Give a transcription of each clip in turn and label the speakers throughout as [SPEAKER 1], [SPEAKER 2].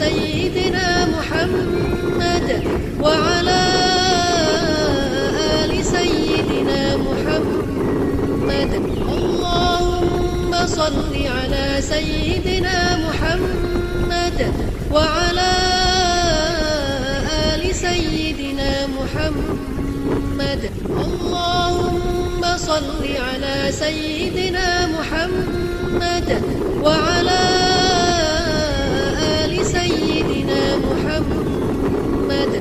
[SPEAKER 1] سيدنا محمد وعلى آل سيدنا محمد اللهم صل على سيدنا محمد وعلى آل سيدنا محمد اللهم صل على سيدنا محمد وعلى آل سيدنا محمد.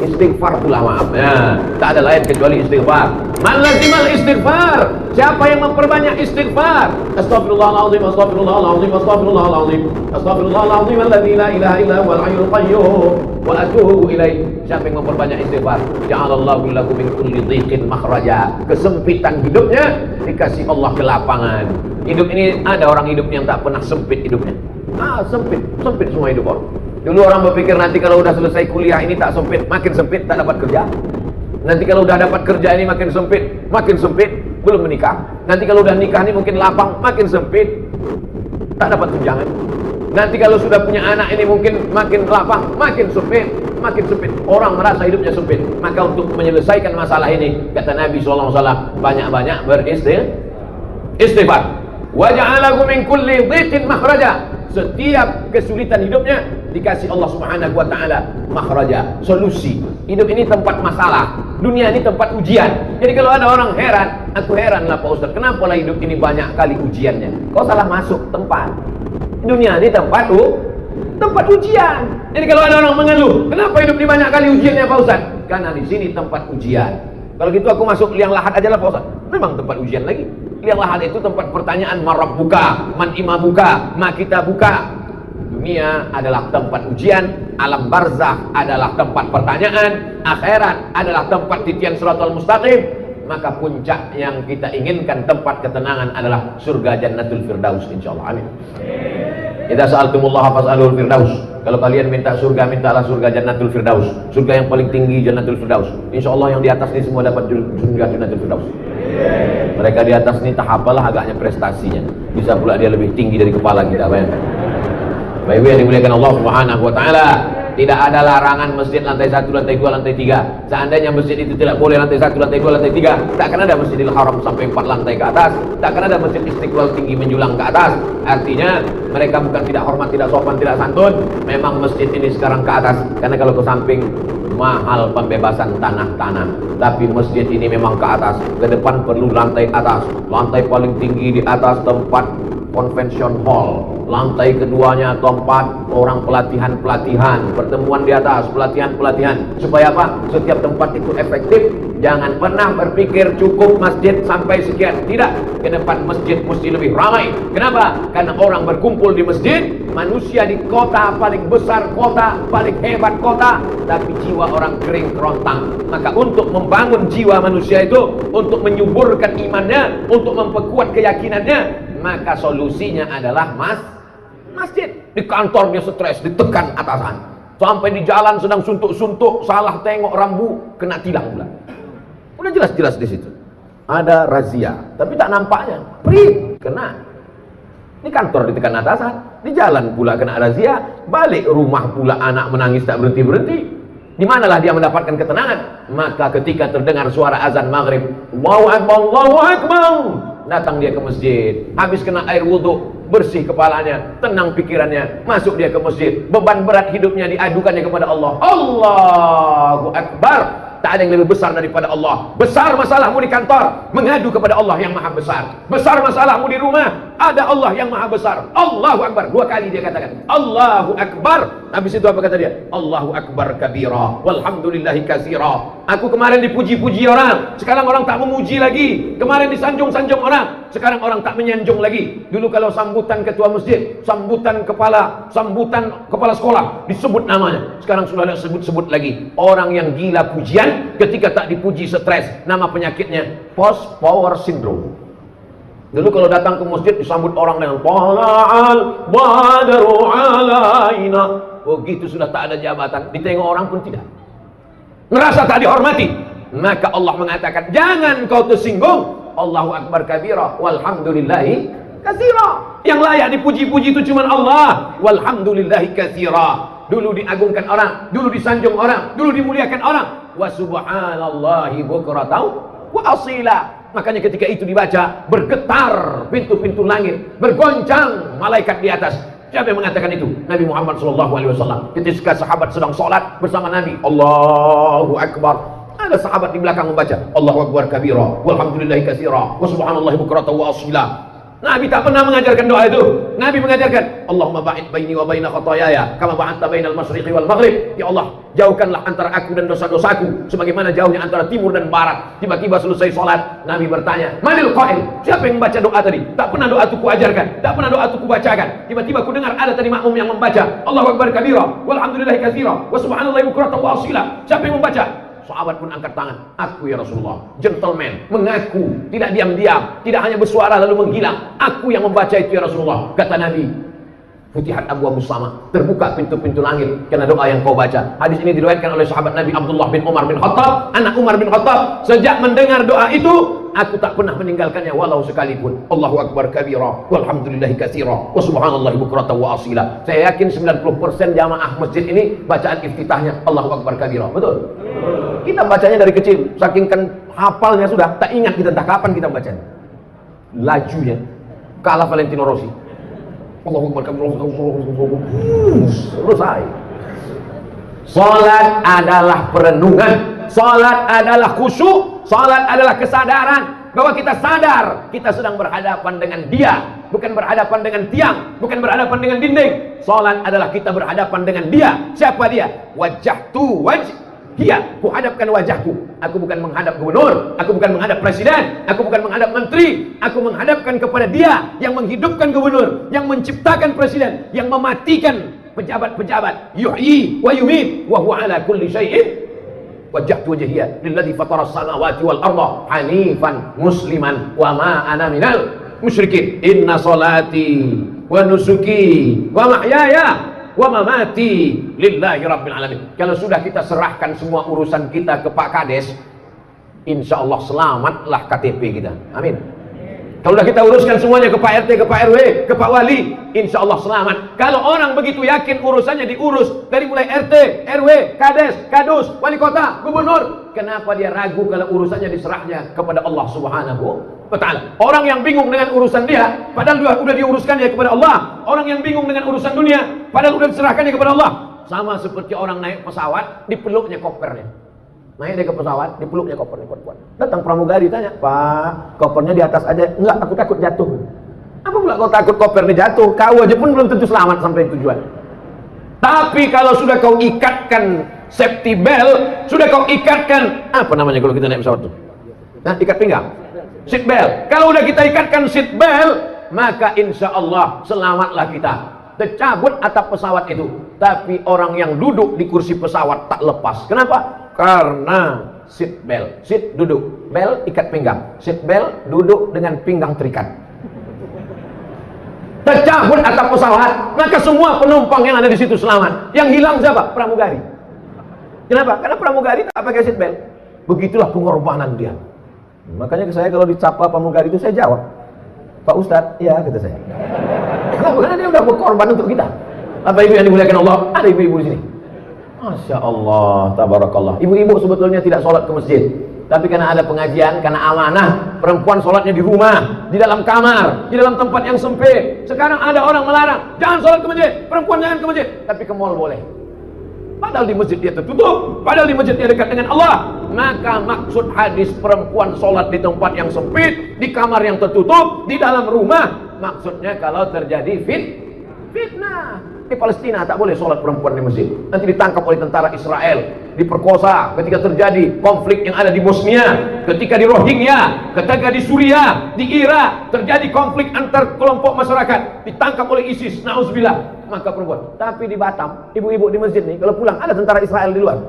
[SPEAKER 2] Istighfar pula, maaf ya, tak ada lain kecuali istighfar. Man lazimal istighfar, siapa yang memperbanyak istighfar. Astagfirullahaladzim, astagfirullahaladzim, astagfirullahaladzim, astagfirullahaladzim alladzi la ilaha illa huwal hayyul qayyum wa atubu ilaih. Siapa yang memperbanyak istighfar, ja'alallahu lahu min kulli dhiqin makhraja. Kesempitan hidupnya dikasih Allah kelapangan. Hidup ini ada orang hidup yang tak pernah sempit hidupnya. Sempit semua hidup orang. Dulu orang berpikir nanti kalau udah selesai kuliah ini tak sempit, makin sempit tak dapat kerja. Nanti kalau udah dapat kerja ini makin sempit, belum menikah. Nanti kalau udah nikah ini mungkin lapang, makin sempit, tak dapat tunjangan. Nanti kalau sudah punya anak ini mungkin makin lapang, makin sempit. Orang merasa hidupnya sempit. Maka untuk menyelesaikan masalah ini, kata Nabi SAW, banyak-banyak beristighfar. Wa ja'alahu min kulli dhiqin makhraja. Setiap kesulitan hidupnya dikasih Allah Subhanahu wa taala makhraja, solusi. Hidup ini tempat masalah, dunia ini tempat ujian. Jadi kalau ada orang heran, aku heranlah Pak Ustaz, kenapa lah hidup ini banyak kali ujiannya? Kau salah masuk tempat. Dunia ini tempat ujian. Jadi kalau ada orang mengeluh, kenapa hidup ini banyak kali ujiannya Pak Ustaz? Karena di sini tempat ujian. Kalau gitu aku masuk liang lahat aja lah Pak Ustaz. Memang tempat ujian lagi. Liang lahat itu tempat pertanyaan, man rabbuka, man imamuka, ma kitabuka. Dunia adalah tempat ujian, alam barzakh adalah tempat pertanyaan, akhirat adalah tempat titian siratal mustaqim. Maka puncak yang kita inginkan, tempat ketenangan adalah surga jannatul firdaus insyaallah. Amin. Idza sa'altumullaha fas'alul firdaus. Kalau kalian minta surga, mintalah surga jannatul firdaus. Surga yang paling tinggi jannatul firdaus. Insyaallah yang di atas ini semua dapat surga jannatul firdaus. Mereka di atas ini tak apalah agaknya prestasinya, bisa pula dia lebih tinggi dari kepala kita. Baik-baik yang dimuliakan Allah Subhanahu wa taala. Tidak ada larangan masjid lantai 1, lantai 2, lantai 3. Seandainya masjid itu tidak boleh lantai 1, lantai 2, lantai 3, tak akan ada Masjidil Haram sampai 4 lantai ke atas. Tak akan ada Masjid Istiqlal tinggi menjulang ke atas. Artinya mereka bukan tidak hormat, tidak sopan, tidak santun. Memang masjid ini sekarang ke atas, karena kalau ke samping mahal pembebasan tanah-tanah. Tapi masjid ini memang ke atas. Ke depan perlu lantai atas. Lantai paling tinggi di atas tempat convention hall. Lantai keduanya tempat orang pelatihan, pertemuan di atas, pelatihan. Supaya apa? Setiap tempat itu efektif. Jangan pernah berpikir cukup masjid sampai sekian. Tidak, ke depan masjid mesti lebih ramai. Kenapa? Karena orang berkumpul di masjid. Manusia di kota paling besar, kota paling hebat kota, tapi jiwa orang kering kerontang. Maka untuk membangun jiwa manusia itu, untuk menyuburkan imannya, untuk memperkuat keyakinannya, maka solusinya adalah masjid. Di kantor dia stres, ditekan atasan. Sampai di jalan sedang suntuk-suntuk, salah tengok rambu, kena tilang pula. Udah jelas-jelas di situ. Ada razia, tapi tak nampaknya. Kena. Di kantor ditekan atasan, di jalan pula kena razia, balik rumah pula anak menangis tak berhenti-berhenti. Di manalah dia mendapatkan ketenangan? Maka ketika terdengar suara azan maghrib, Allahu Akbar, Allahu Akbar, datang dia ke masjid. Habis kena air wudhu, bersih kepalanya, tenang pikirannya, masuk dia ke masjid. Beban berat hidupnya diadukannya kepada Allah. Allahu Akbar. Tak ada yang lebih besar daripada Allah. Besar masalahmu di kantor, mengadu kepada Allah yang maha besar. Besar masalahmu di rumah, ada Allah yang maha besar. Allahu Akbar. 2 kali dia katakan Allahu Akbar. Habis itu apa kata dia? Allahu Akbar kabira walhamdulillahi katsira. Aku kemarin dipuji-puji orang, sekarang orang tak memuji lagi. Kemarin disanjung-sanjung orang, sekarang orang tak menyanjung lagi. Dulu kalau sambutan ketua masjid, sambutan kepala sekolah disebut namanya, sekarang sudah ada sebut-sebut lagi. Orang yang gila pujian, ketika tak dipuji stres. Nama penyakitnya post power syndrome. Dulu kalau datang ke masjid disambut orang dengan tala'al badru alaina. Begitu sudah tak ada jabatan, ditengok orang pun tidak, ngerasa tak dihormati. Maka Allah mengatakan, jangan kau tersinggung. Allahu Akbar kabira walhamdulillahi katsira. Yang layak dipuji-puji itu cuma Allah. Walhamdulillahi katsira. dulu diagungkan orang, dulu disanjung orang, dulu dimuliakan orang. Wa subhanallahi bukratan wa asila. Makanya ketika itu dibaca, bergetar pintu-pintu langit, bergoncang malaikat di atas. Siapa yang mengatakan itu? Nabi Muhammad SAW. Ketika sahabat sedang sholat bersama Nabi, Allahu Akbar, ada sahabat di belakang membaca Allahu Akbar kabira, walhamdulillahi katsira, wa subhanallahi bukratan wa asila. Nabi tak pernah mengajarkan doa itu. Nabi mengajarkan Allahumma ba'id baini wa baina khataayaya kama ba'adta bainal masyriqi wal maghrib. Ya Allah, jauhkanlah antara aku dan dosa-dosaku sebagaimana jauhnya antara timur dan barat. Tiba-tiba selesai sholat, Nabi bertanya, manil qail? Siapa yang membaca doa tadi? Tak pernah doa itu kuajarkan, tak pernah doa itu kubacakan. Tiba-tiba ku dengar ada tadi makmum yang membaca Allahu Akbar kabira, walhamdulillahi katsira, wa subhanallahi bukratan wa asila. Siapa yang membaca? Sahabat pun angkat tangan. Aku ya Rasulullah. Gentleman, mengaku, tidak diam-diam, tidak hanya bersuara lalu menghilang. Aku yang membaca itu ya Rasulullah. Kata Nabi, Futihat Abwaabus Sama, terbuka pintu-pintu langit karena doa yang kau baca. Hadis ini diriwayatkan oleh sahabat Nabi Abdullah bin Umar bin Khattab, anak Umar bin Khattab. Sejak mendengar doa itu, aku tak pernah meninggalkannya walau sekalipun. Allahu Akbar kabira, walhamdulillahi katsira, wa subhanallahi bukratan wa asila. Saya yakin 90% jamaah masjid ini bacaan iftitahnya Allahu Akbar kabira. Betul? Kita bacanya dari kecil, saking kan hafalnya sudah, tak ingat kita entah kapan kita bacanya. Lajunya kalah Valentino Rossi. Allahu Akbar kabira, selesai. Salat adalah perenungan, salat adalah khusyuk, salat adalah kesadaran bahwa kita sadar kita sedang berhadapan dengan Dia, bukan berhadapan dengan tiang, bukan berhadapan dengan dinding. Salat adalah kita berhadapan dengan Dia. Siapa Dia? Wajjahtu Dia, kuhadapkan wajahku. Aku bukan menghadap gubernur, aku bukan menghadap presiden, aku bukan menghadap menteri, aku menghadapkan kepada Dia yang menghidupkan gubernur, yang menciptakan presiden, yang mematikan pejabat-pejabat. Yuhyi wa yumit wa huwa ala kulli syai'in. Wajjahtu wajhiya lilladzi fatara as-samawati wal arda hanifan musliman wa ma ana minal musyrikin. Inna salati wa nusuki wa mahyaya wa mamati lillahi rabbil alamin. Kalau sudah kita serahkan semua urusan kita ke Pak Kades, insya Allah selamatlah KTP kita. Amin. Kalau sudah kita uruskan semuanya ke Pak RT, ke Pak RW, ke Pak Wali, insya Allah selamat. Kalau orang begitu yakin urusannya diurus dari mulai RT, RW, Kades, Kadus, Wali Kota, Gubernur, kenapa dia ragu kalau urusannya diserahnya kepada Allah Subhanahu wa Ta'ala? Orang yang bingung dengan urusan dia, padahal sudah diuruskannya kepada Allah. Orang yang bingung dengan urusan dunia, padahal sudah diserahkannya kepada Allah. Sama seperti orang naik pesawat, dipeluknya kopernya. Naik dia ke pesawat, dipeluknya kopernya kuat-kuat. Datang pramugari tanya, Pak, kopernya di atas aja. Enggak, aku takut jatuh. Apa pula kau takut kopernya jatuh? Kau aja pun belum tentu selamat sampai tujuan. Tapi kalau sudah kau ikatkan safety belt, sudah kau ikatkan, apa namanya kalau kita naik pesawat itu? Nah, ikat pinggang, seat belt. Kalau udah kita ikatkan seat belt, maka insya Allah selamatlah kita. Tercabut atap pesawat itu, tapi orang yang duduk di kursi pesawat tak lepas. Kenapa? Karena seat belt, seat duduk, belt ikat pinggang, seat belt duduk dengan pinggang terikat. Tercabut atap pesawat, maka semua penumpang yang ada di situ selamat. Yang hilang siapa? Pramugari. Kenapa? Karena pramugari tak pakai seat belt. Begitulah pengorbanan dia. Makanya saya kalau dicapa pramugari itu saya jawab, Pak Ustadz, ya kata saya. Karena dia udah berkorban untuk kita. Apa ibu yang dimuliakan Allah? Ada ibu-ibu di sini. Masya Allah, tabarakallah. Ibu-ibu sebetulnya tidak sholat ke masjid, tapi karena ada pengajian, karena amanah, perempuan sholatnya di rumah, di dalam kamar, di dalam tempat yang sempit. Sekarang ada orang melarang, jangan sholat ke masjid, perempuan jangan ke masjid, tapi ke mall boleh. Padahal di masjid dia tertutup, padahal di masjid dia dekat dengan Allah. Maka maksud hadis perempuan sholat di tempat yang sempit, di kamar yang tertutup, di dalam rumah, maksudnya kalau terjadi fitnah. Di Palestina tak boleh sholat perempuan di masjid. Nanti ditangkap oleh tentara Israel, diperkosa. Ketika terjadi konflik yang ada di Bosnia, ketika di Rohingya, ketika di Suriah, di Irak terjadi konflik antar kelompok masyarakat, ditangkap oleh ISIS, na'udzubillah, maka perempuan. Tapi di Batam, ibu-ibu di masjid nih, kalau pulang ada tentara Israel di luar.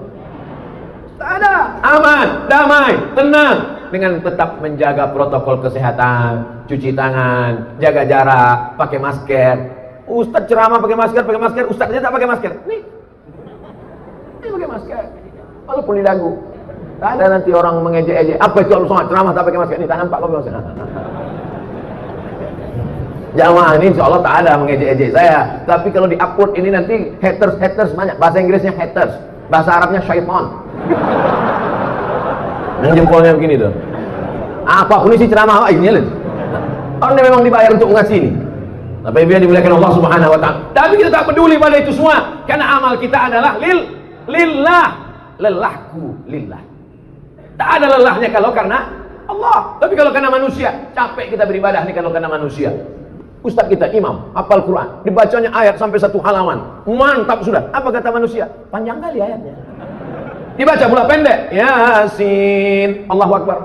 [SPEAKER 2] Tak ada, aman, damai, tenang, dengan tetap menjaga protokol kesehatan, cuci tangan, jaga jarak, pakai masker. Ustadz ceramah pakai masker, ustadznya tak pakai masker. Nih pakai masker, walaupun didagu. Tak ada nanti orang mengejek-ejek, apa itu Allah ceramah tak pakai masker. Ini tak nampak pakai masker. Jamaah ini insya Allah tak ada mengejek-ejek saya. Tapi kalau di upload ini nanti haters banyak. Bahasa Inggrisnya haters, bahasa Arabnya syaitan. Yang jempolnya begini tuh. Apapun isi ceramah ini lihat. Orang memang dibayar untuk ngasih ini. Tapi biar dimuliakan Allah Subhanahu wa taala. Tapi kita tak peduli pada itu semua, karena amal kita adalah lillah. Lelahku lillah. Tak ada lelahnya kalau karena Allah. Tapi kalau karena manusia, capek kita beribadah nih kalau karena manusia. Ustaz kita imam, hafal Quran, dibacanya ayat sampai 1 halaman, mantap sudah. Apa kata manusia? Panjang kali ayatnya. Dibaca pula pendek, Yasin, Allahu Akbar.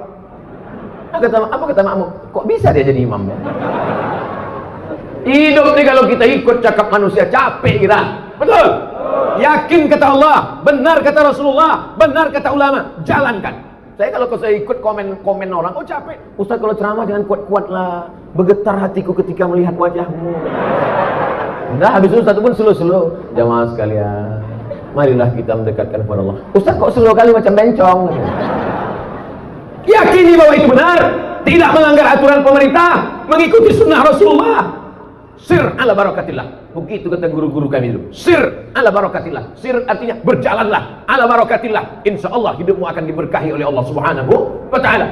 [SPEAKER 2] Apa kata makmum? Kok bisa dia jadi imam? Hidup nih kalau kita ikut cakap manusia, capek kita. Betul? Yakin kata Allah, benar kata Rasulullah, benar kata ulama, jalankan. Kalau saya ikut komen orang, oh capek. Ustaz kalau ceramah jangan kuat-kuat lah. Bergetar hatiku ketika melihat wajahmu. Nah habis itu Ustaz pun slow-slow. Jamaah sekalian, marilah kita mendekatkan kepada Allah. Ustaz kok slow kali macam bencong. Yakini bahwa itu benar, tidak melanggar aturan pemerintah, mengikuti sunnah Rasulullah. Sir ala barakatillah. Begitu kata guru-guru kami dulu. Sir ala barakatillah. Sir artinya berjalanlah ala barakatillah. Insya Allah hidupmu akan diberkahi oleh Allah Subhanahu wa ta'ala.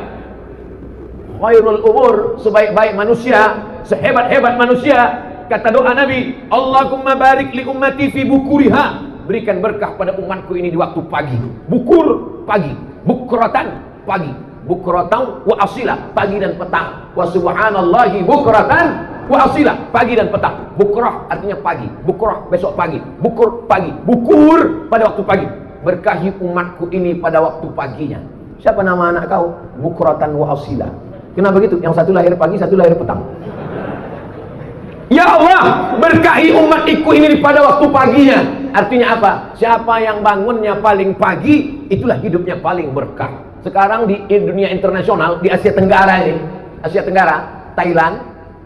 [SPEAKER 2] Khairul umur, sebaik-baik manusia, sehebat-hebat manusia. Kata doa Nabi, Allahumma barik li ummati fi bukuriha. Berikan berkah pada umatku ini di waktu pagi. Bukur pagi, bukratan pagi, bukratan wa asila pagi dan petang. Wa subhanallahi bukratan wa asila pagi dan petang. Bukrah artinya pagi, bukrah besok pagi, bukur pagi, bukur pada waktu pagi. Berkahi umatku ini pada waktu paginya. Siapa nama anak kau? Bukratan wa asila. Kenapa begitu? Yang satu lahir pagi, satu lahir petang. Ya Allah, berkahi umatku ini pada waktu paginya. Artinya apa? Siapa yang bangunnya paling pagi, itulah hidupnya paling berkah. Sekarang di dunia internasional, di Asia Tenggara ini, Asia Tenggara, Thailand,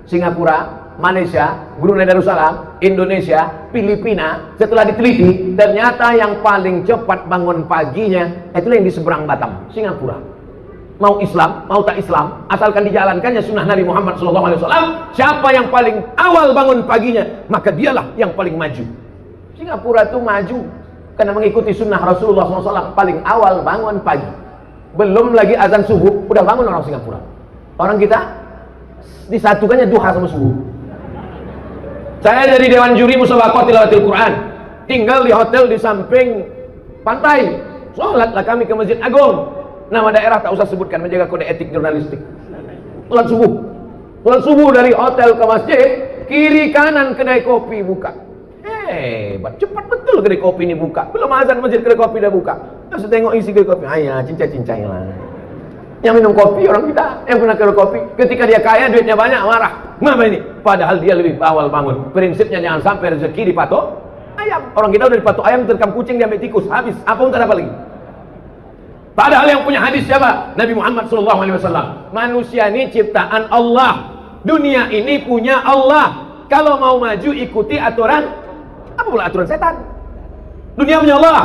[SPEAKER 2] Singapura, Malaysia, Brunei Darussalam, Indonesia, Filipina, setelah diteliti, ternyata yang paling cepat bangun paginya, itulah yang di seberang Batam, Singapura. Mau Islam, mau tak Islam, asalkan dijalankannya sunnah Nabi Muhammad SAW, siapa yang paling awal bangun paginya, maka dialah yang paling maju. Singapura itu maju karena mengikuti sunnah Rasulullah SAW, paling awal bangun pagi. Belum lagi azan subuh, udah bangun orang Singapura. Orang kita disatukannya duha sama subuh. Saya dari Dewan Juri Musabaqah Tilawatil Quran, tinggal di hotel di samping pantai. Sholatlah kami ke Masjid Agung. Nama daerah tak usah sebutkan, menjaga kode etik jurnalistik. Sholat subuh dari hotel ke masjid, kiri kanan kedai kopi buka. Hebat, cepat betul kedai kopi ini buka. Belum azan masjid kedai kopi dah buka. Terus tengok isi kedai kopi, ayah cincai-cincai lah. Yang minum kopi orang kita, yang pernah kedai kopi, ketika dia kaya duitnya banyak marah. Kenapa ini? Padahal dia lebih awal bangun. Prinsipnya jangan sampai rezeki dipatok ayam. Orang kita udah dipatok ayam, terkam kucing, diambil tikus, habis. Apa pun tak ada apa lagi. Padahal yang punya hadis siapa? Nabi Muhammad SAW. Manusia ini ciptaan Allah. Dunia ini punya Allah. Kalau mau maju ikuti aturan, apa pula aturan setan? Dunia punya Allah,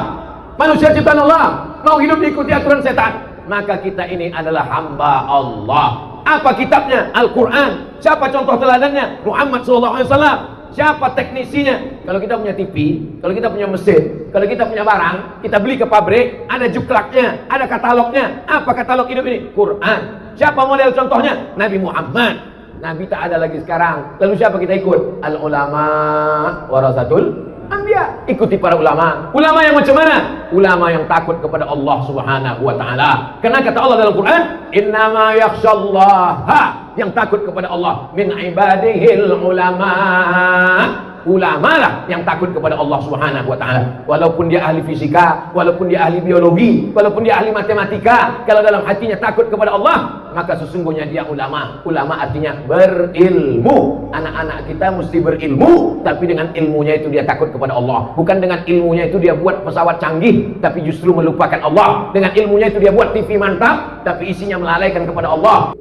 [SPEAKER 2] manusia ciptaan Allah. Mau hidup ikuti aturan setan, maka kita ini adalah hamba Allah. Apa kitabnya? Al-Quran. Siapa contoh teladannya? Muhammad SAW. Siapa teknisinya? Kalau kita punya TV, kalau kita punya mesin, kalau kita punya barang, kita beli ke pabrik, ada juklaknya, ada katalognya. Apa katalog hidup ini? Quran. Siapa model contohnya? Nabi Muhammad. Nabi tak ada lagi sekarang. Lalu siapa kita ikut? Al-ulama warasatul anbiya. Ikuti para ulama. Ulama yang macam mana? Ulama yang takut kepada Allah Subhanahu wa ta'ala. Karena kata Allah dalam Quran, innama yakhshallaha, yang takut kepada Allah min ibadihil ulama. Ulama lah yang takut kepada Allah Subhanahu wa ta'ala. Walaupun dia ahli fisika, walaupun dia ahli biologi, walaupun dia ahli matematika, kalau dalam hatinya takut kepada Allah, maka sesungguhnya dia ulama. Ulama artinya berilmu. Anak-anak kita mesti berilmu, tapi dengan ilmunya itu dia takut kepada Allah. Bukan dengan ilmunya itu dia buat pesawat canggih, tapi justru melupakan Allah. Dengan ilmunya itu dia buat TV mantap, tapi isinya melalaikan kepada Allah.